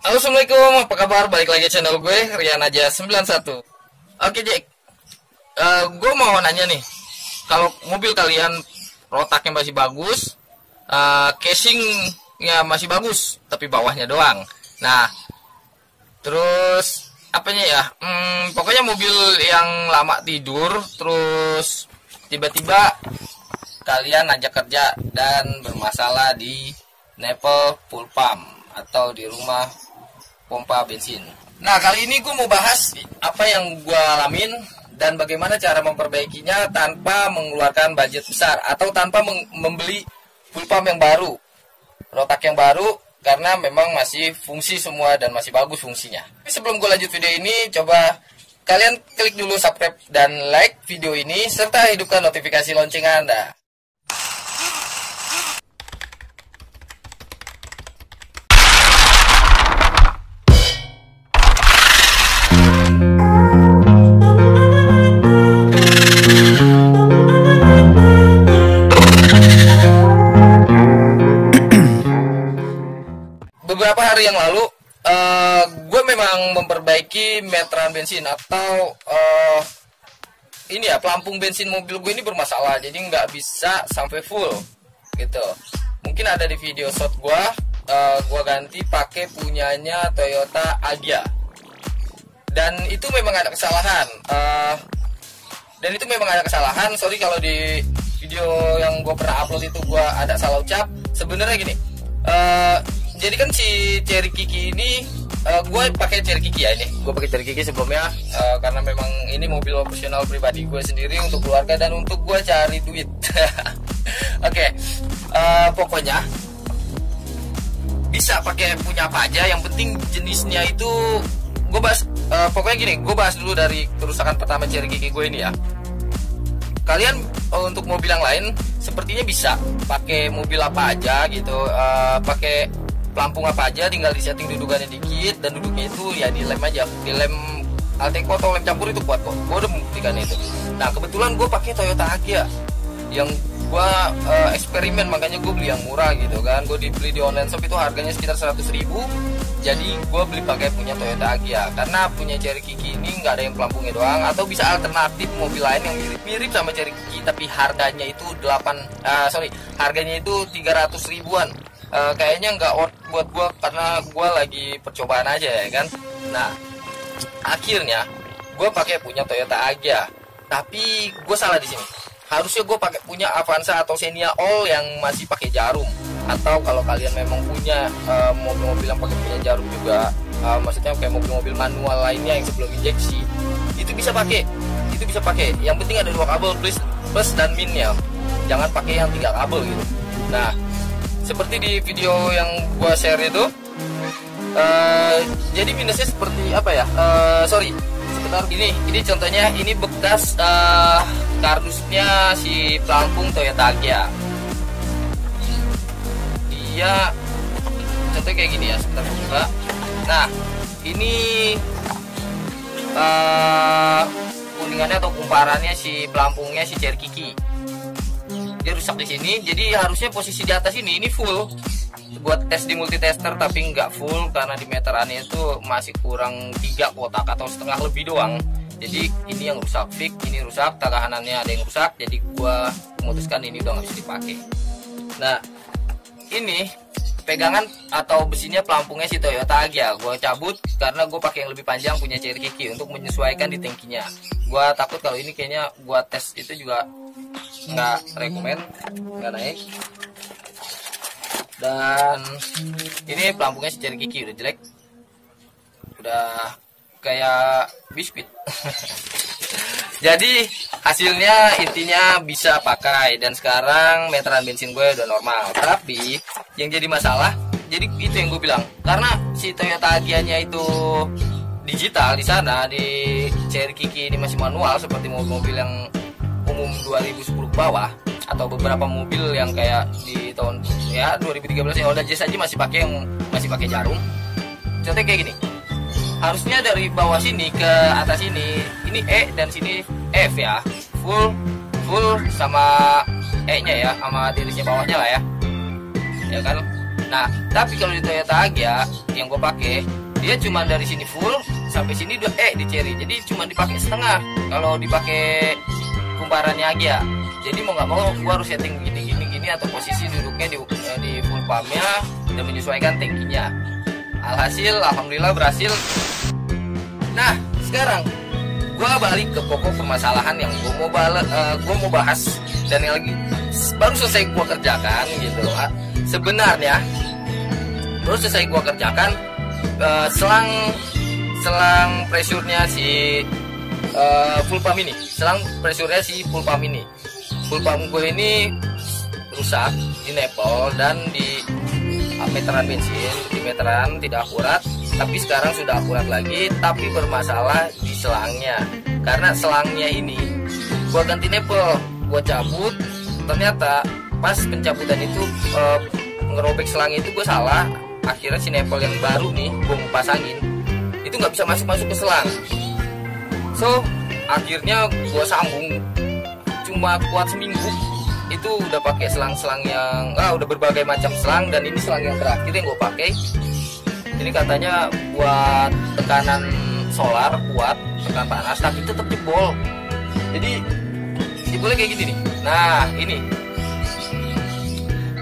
Halo, assalamualaikum, apa kabar? Balik lagi channel gue, Rian aja 91. Oke Jack, gue mau nanya nih, kalau mobil kalian rotaknya masih bagus, casingnya masih bagus, tapi bawahnya doang. Nah, terus apanya ya? Pokoknya mobil yang lama tidur, terus tiba-tiba kalian ajak kerja dan bermasalah di Nepal full pump atau di rumah pompa bensin. Nah, kali ini gue mau bahas apa yang gue alamin dan bagaimana cara memperbaikinya tanpa mengeluarkan budget besar atau tanpa membeli full pump yang baru, rotak yang baru, karena memang masih fungsi semua dan masih bagus fungsinya. Tapi sebelum gue lanjut video ini, coba kalian klik dulu subscribe dan like video ini serta hidupkan notifikasi lonceng Anda. Beberapa hari yang lalu gue memang memperbaiki meteran bensin atau ini ya, pelampung bensin mobil gue ini bermasalah, jadi nggak bisa sampai full gitu. Mungkin ada di video shot gue ganti pakai punyanya Toyota Agya, dan itu memang ada kesalahan. Sorry kalau di video yang gue pernah upload itu gue ada salah ucap. Sebenarnya gini, jadi kan si Cherry Kiki ini gue pakai Cherry Kiki ya, ini gue pakai Cherry Kiki sebelumnya karena memang ini mobil opsional pribadi gue sendiri untuk keluarga dan untuk gue cari duit. Oke, pokoknya bisa pakai punya apa aja, yang penting jenisnya itu gue bahas. Pokoknya gini, gue bahas dulu dari kerusakan pertama Cherry Kiki gue ini ya. Kalian untuk mobil yang lain sepertinya bisa pakai mobil apa aja gitu, pakai pelampung apa aja, tinggal disetting dudukannya dikit dan duduknya itu ya dilem aja, dilem Alteco atau lem campur itu kuat kok. Gue udah membuktikan itu. Nah, kebetulan gue pakai Toyota Agya yang gue eksperimen, makanya gue beli yang murah gitu kan. Gue dibeli di online shop itu harganya sekitar 100.000. Jadi gue beli pakai punya Toyota Agya karena punya Cherry Kiki ini nggak ada yang pelampungnya doang, atau bisa alternatif mobil lain yang mirip-mirip sama Cherry Kiki tapi harganya itu harganya itu 300 ribuan. Kayaknya nggak worth buat gue karena gue lagi percobaan aja ya kan. Nah, akhirnya gue pakai punya Toyota Agya, tapi gue salah di sini. Harusnya gue pakai punya Avanza atau Xenia All yang masih pakai jarum, atau kalau kalian memang punya mobil-mobil yang pakai punya jarum juga, maksudnya kayak mobil-mobil manual lainnya yang sebelum injeksi, itu bisa pakai. Yang penting ada 2 kabel, plus dan minnya, jangan pakai yang 3 kabel gitu. Nah, seperti di video yang gua share itu, jadi minusnya seperti apa ya? Sebentar, ini contohnya, ini bekas kardusnya si pelampung Toyota Agya. Dia contohnya kayak gini ya, sebentar coba. Nah, ini kuningannya atau kumparannya si pelampungnya si Cherry Kiki. Dia rusak di sini, jadi harusnya posisi di atas ini full. Buat tes di multitester tapi nggak full karena di meterannya itu masih kurang 3 kotak atau setengah lebih doang. Jadi ini yang rusak, ini rusak, tagahanannya ada yang rusak, jadi gua memutuskan ini udah nggak bisa dipakai. Nah, ini pegangan atau besinya pelampungnya si Toyota Agya gua cabut karena gue pakai yang lebih panjang punya Cherry Kiki untuk menyesuaikan di tangkinya. Gua takut kalau ini kayaknya gua tes itu juga nggak rekomend, nggak naik. Dan ini pelampungnya si Cherry Kiki udah jelek, udah kayak biskuit. Jadi hasilnya intinya bisa pakai, dan sekarang meteran bensin gue udah normal. Tapi yang jadi masalah, jadi itu yang gue bilang, karena si Toyota Agya-nya itu digital, di sana di Cherry Kiki ini masih manual seperti mobil-mobil yang umum 2010 ke bawah, atau beberapa mobil yang kayak di tahun ya 2013 yang Honda Jazz aja masih pakai jarum. Contohnya kayak gini, harusnya dari bawah sini ke atas ini E dan sini F ya, full sama E nya ya, sama tirisnya bawahnya lah ya kan. Nah, tapi kalau di Toyota Agya yang gue pakai, dia cuma dari sini full sampai sini udah di cherry. Jadi cuma dipakai setengah kalau dipakai kumparannya Agya. Jadi mau nggak mau gue harus setting gini atau posisi duduknya di full pumpnya dan menyesuaikan tankinya. Alhasil alhamdulillah berhasil. Nah, sekarang gue balik ke pokok permasalahan yang gue mau bahas dan yang lagi baru selesai gue kerjakan gitu. Sebenarnya baru selesai gue kerjakan selang pressure-nya si full pump ini. Selang pressure-nya si full pump ini. Full pump gue ini rusak di nepal dan di meteran bensin. Di meteran tidak akurat, tapi sekarang sudah akurat lagi, tapi bermasalah di selangnya. Karena selangnya ini gue ganti nepal, gue cabut, ternyata pas pencabutan itu ngerobek selang itu gue salah. Akhirnya si nepal yang baru nih gue mau pasangin itu nggak bisa masuk ke selang. So akhirnya gue sambung, cuma kuat seminggu itu udah pakai selang-selang yang udah berbagai macam selang, dan ini selang yang terakhir yang gue pakai. Ini katanya buat tekanan solar kuat, tekan panas, tapi tetap jebol. Jadi jebolnya kayak gini nih. Nah ini,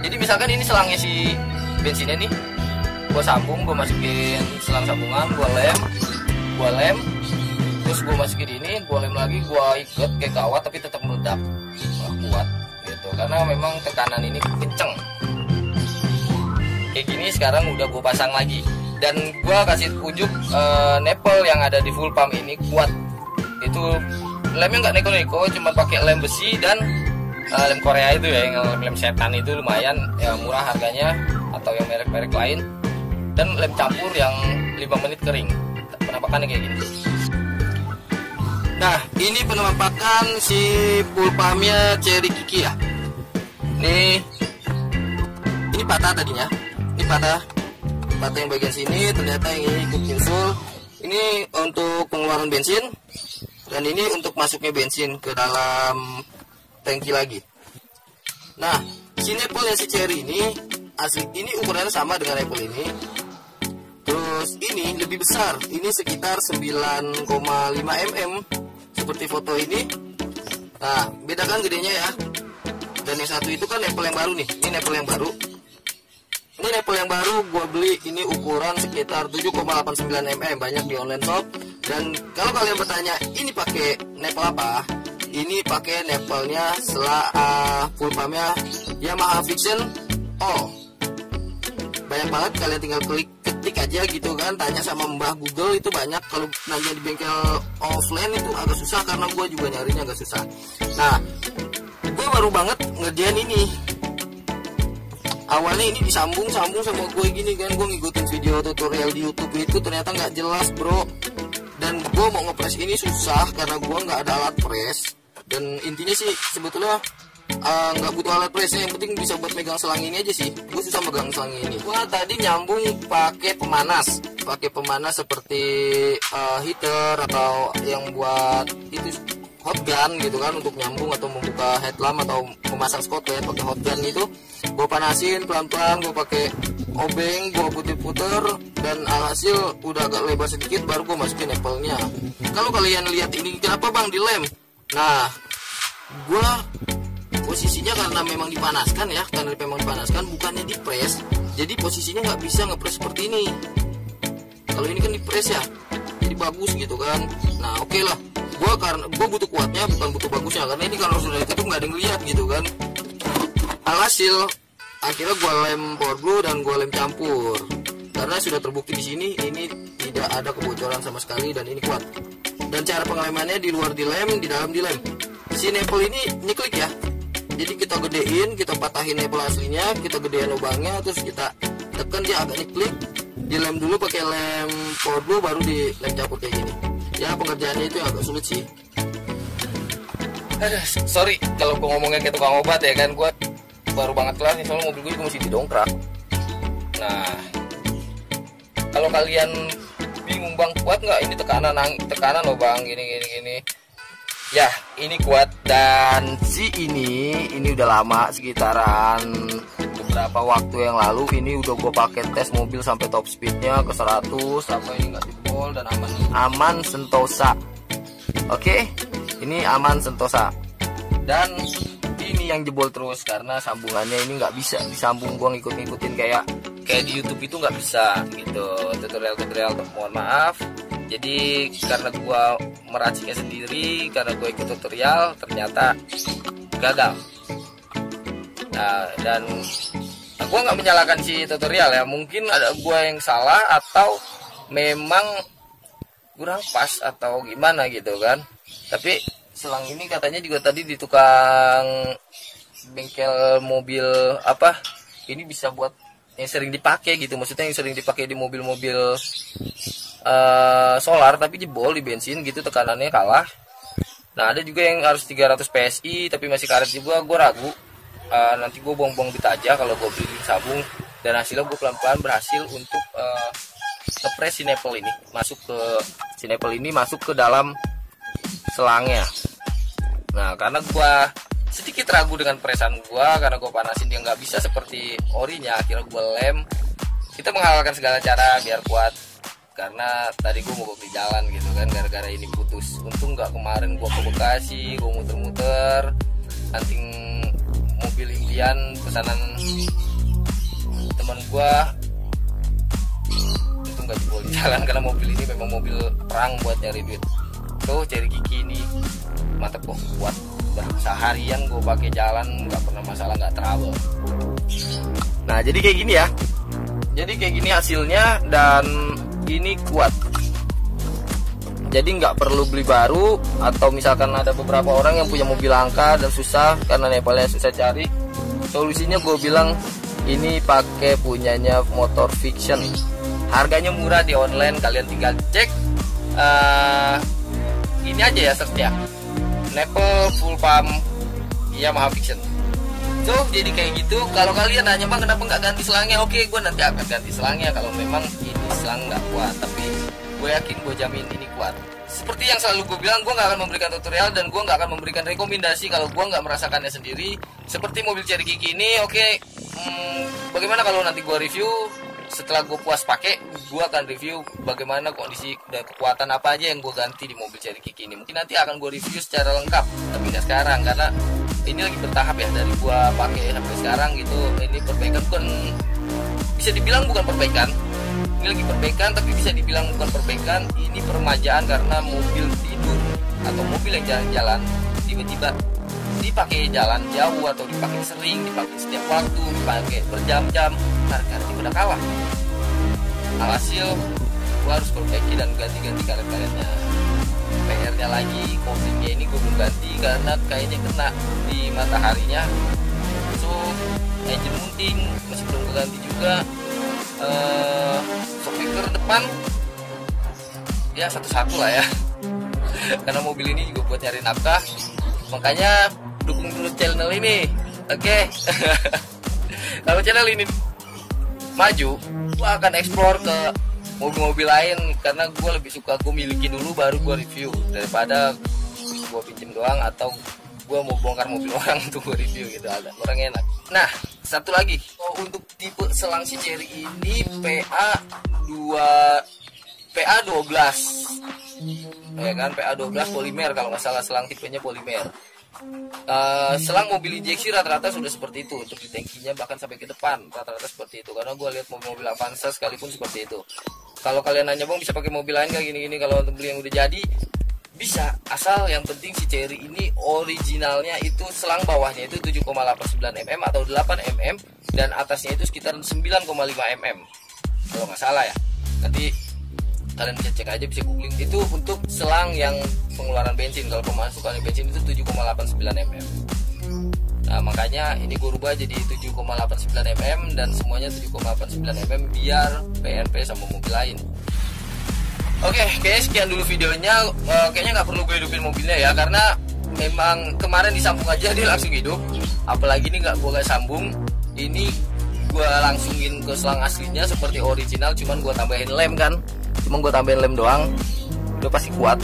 jadi misalkan ini selangnya si bensinnya nih, gue sambung, gue masukin selang sambungan, gue lem, terus gue masukin ini, gue lem lagi, gue ikat kayak kawat, tapi tetap meledak, kuat gitu, karena memang tekanan ini kenceng. Kayak gini sekarang udah gue pasang lagi, dan gue kasih unjuk nepal yang ada di full pump ini kuat. Itu lemnya nggak neko-neko, cuma pakai lem besi dan lem Korea itu ya, yang lem setan itu lumayan ya, murah harganya, atau yang merek-merek lain, dan lem campur yang 5 menit kering. Penampakannya kayak gini. Nah, ini penampakan si full pumpnya Cherry Kiki ya. Ini patah tadinya. Ini patah yang bagian sini, ternyata yang ini ikut nyusul. Ini untuk pengeluaran bensin, dan ini untuk masuknya bensin ke dalam tangki lagi. Nah, si nepal yang si Cherry ini asli, ini ukurannya sama dengan nepal ini. Terus ini lebih besar, ini sekitar 9,5 mm seperti foto ini. Nah, bedakan gedenya ya. Dan yang satu itu kan nepal yang baru nih. Ini nepal yang baru. Ini nepal yang baru gue beli, ini ukuran sekitar 7,89 mm, banyak di online shop. Dan kalau kalian bertanya ini pakai nepal apa, ini pakai nepalnya full pumpnya Yamaha Vision All. Banyak banget, kalian tinggal ketik aja gitu kan, tanya sama mbah Google, itu banyak. Kalau nanya di bengkel offline itu agak susah, karena gue juga nyarinya agak susah. Nah, gue baru banget ngerjain ini. Awalnya ini disambung sama gue gini kan, gue ngikutin video tutorial di YouTube itu, ternyata nggak jelas bro. Dan gue mau ngepres ini susah karena gue nggak ada alat press. Dan intinya sih sebetulnya nggak butuh alat pressnya, yang penting bisa buat megang selang ini aja sih. Gue susah megang selang ini. Gue tadi nyambung pakai pemanas seperti heater atau yang buat itu hot gun gitu kan, untuk nyambung atau membuka headlamp atau memasang spotlight pakai hot gun itu. Gue panasin pelan-pelan, gue pakai obeng, gue puter-puter, dan alhasil udah agak lebar sedikit, baru gue masukin nepalnya. Kalau kalian lihat ini, kenapa bang dilem? Nah, gue posisinya karena memang dipanaskan ya, bukannya dipres, jadi posisinya nggak bisa ngepres seperti ini. Kalau ini kan dipres ya, jadi bagus gitu kan. Nah oke lah, gue butuh kuatnya, bukan butuh bagusnya, karena ini kalau sudah ditutup nggak ada yang lihat gitu kan. Alhasil akhirnya gue lem power glue dan gue lem campur, karena sudah terbukti di sini ini tidak ada kebocoran sama sekali dan ini kuat. Dan cara pengelemannya di luar dilem, di dalam dilem. Si nepal ini nyeklik ya, jadi kita gedein, kita patahin nepal aslinya, kita gedein lubangnya, terus kita tekan dia agak nyeklik, dilem dulu pakai lem power glue, baru di lem campur kayak gini. Ya pengerjaannya itu agak sulit sih. Sorry kalau gue ngomongnya kayak tukang obat ya kan, gue baru banget kelar nih, soalnya mobil gue juga masih didongkrak. Nah, kalau kalian bingung bang kuat nggak ini tekanan loh bang, gini. Ya ini kuat, dan si ini udah lama, sekitaran beberapa waktu yang lalu. Ini udah gue pakai tes mobil sampai top speednya ke 100, apa ini nggak jebol dan aman Sentosa. Oke, ini aman Sentosa. Dan ini yang jebol terus karena sambungannya ini nggak bisa disambung. Gue ngikut-ngikutin kayak di YouTube itu nggak bisa gitu, tutorial mohon maaf. Jadi karena gue meraciknya sendiri, karena gue ikut tutorial, ternyata gagal. Nah, dan gue nggak menyalahkan si tutorial ya, mungkin ada gue yang salah atau memang kurang pas atau gimana gitu kan. Tapi selang ini katanya juga tadi di tukang bengkel mobil apa, ini bisa buat yang sering dipakai gitu, maksudnya yang sering dipakai di mobil-mobil solar tapi jebol di bensin gitu, tekanannya kalah. Nah ada juga yang harus 300 PSI tapi masih karet juga. Gue ragu, nanti gue buang-buang duit aja kalau gue beli sabung. Dan hasilnya gue pelan-pelan berhasil untuk ngepres sinepel ini masuk ke dalam selangnya. Nah karena gue sedikit ragu dengan presan gue, karena gue panasin dia nggak bisa seperti orinya, akhirnya gue lem. Kita menghalalkan segala cara biar kuat, karena tadi gue mau di jalan gitu kan, gara-gara ini putus. Untung nggak kemarin gue ke Bekasi, gue muter-muter hunting mobil impian pesanan teman gue. Untung nggak jebol di jalan karena mobil ini memang mobil perang buat nyari duit. Tuh Cherokee ini mantep kok, kuat. Seharian gue pakai jalan nggak pernah masalah, nggak trouble. Nah jadi kayak gini ya, jadi kayak gini hasilnya, dan ini kuat. Jadi nggak perlu beli baru, atau misalkan ada beberapa orang yang punya mobil langka dan susah karena nepalnya susah cari. Solusinya gue bilang ini pakai punyanya Motor Fiction. Harganya murah di online, kalian tinggal cek ini aja ya, search ya, Nepal full pump Yamaha Fiction. So jadi kayak gitu. Kalau kalian nanya bang kenapa nggak ganti selangnya, oke gue nanti akan ganti selangnya kalau memang ini selang nggak kuat. Tapi gue yakin, gue jamin ini kuat. Seperti yang selalu gue bilang, gue nggak akan memberikan tutorial dan gue nggak akan memberikan rekomendasi kalau gue nggak merasakannya sendiri. Seperti mobil Cherokee ini, oke, bagaimana kalau nanti gue review setelah gue puas pakai, gue akan review bagaimana kondisi dan kekuatan apa aja yang gue ganti di mobil Cherokee ini. Mungkin nanti akan gue review secara lengkap, tapi nggak sekarang karena ini lagi bertahap ya, dari gue pakai sampai sekarang gitu. Ini perbaikan, bukan bisa dibilang bukan perbaikan. Ini lagi perbaikan tapi bisa dibilang bukan perbaikan. Ini permajaan karena mobil tidur atau mobil yang jalan-jalan tiba-tiba dipakai jalan jauh atau dipakai sering, dipakai setiap waktu, dipakai berjam-jam, harga udah kalah. Alhasil gue harus perbaiki dan ganti-ganti karet-karetnya. PR-nya lagi, coatingnya ini gue belum ganti karena kayaknya kena di mataharinya. So engine mounting masih belum ganti juga. Shockbreaker depan ya satu-satu lah ya karena mobil ini juga buat nyari nafkah, makanya dukung dulu channel ini, oke? Kalau channel ini maju, gue akan explore ke mobil-mobil lain karena gue lebih suka gue miliki dulu baru gue review daripada gue pinjem doang atau gue mau bongkar mobil orang untuk gue review gitu, ada orang enak. Nah satu lagi, untuk tipe selang si Cherokee ini PA12 ya kan, PA12 polimer kalau nggak salah, selang tipenya polimer. Selang mobil injeksi rata-rata sudah seperti itu, untuk di tankinya bahkan sampai ke depan rata-rata seperti itu, karena gue lihat mobil Avanza sekalipun seperti itu. Kalau kalian nanya bang bisa pakai mobil lain nggak gini-gini, kalau untuk beli yang udah jadi bisa, asal yang penting si Cherokee ini originalnya itu selang bawahnya itu 7,89 mm atau 8 mm dan atasnya itu sekitar 9,5 mm kalau nggak salah ya. Nanti kalian bisa cek aja, bisa googling. Itu untuk selang yang pengeluaran bensin, kalau pemasukan bensin itu 7,89 mm. Nah makanya ini gue rubah jadi 7,89 mm dan semuanya 7,89 mm biar PNP sama mobil lain. Oke, kayaknya sekian dulu videonya. Kayaknya nggak perlu gue hidupin mobilnya ya, karena memang kemarin disambung aja dia langsung hidup. Apalagi ini gue nggak sambung, ini gue langsungin ke selang aslinya seperti original, cuman gue tambahin lem kan, gue tambahin lem doang, udah pasti kuat.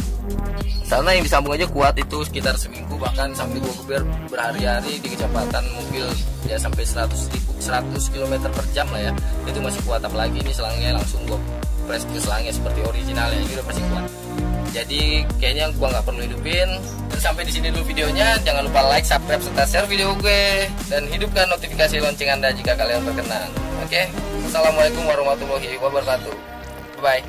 Karena yang disambung aja kuat itu sekitar seminggu, bahkan sampai gue berhari-hari di kecepatan mobil ya sampai 100 km per jam lah ya, itu masih kuat. Apalagi ini selangnya langsung gue press ke selangnya seperti originalnya, ini udah pasti kuat. Jadi kayaknya gue nggak perlu hidupin. Dan sampai di sini dulu videonya. Jangan lupa like, subscribe, serta share video gue, dan hidupkan notifikasi lonceng Anda jika kalian berkenan. Oke, Assalamualaikum warahmatullahi wabarakatuh. Bye.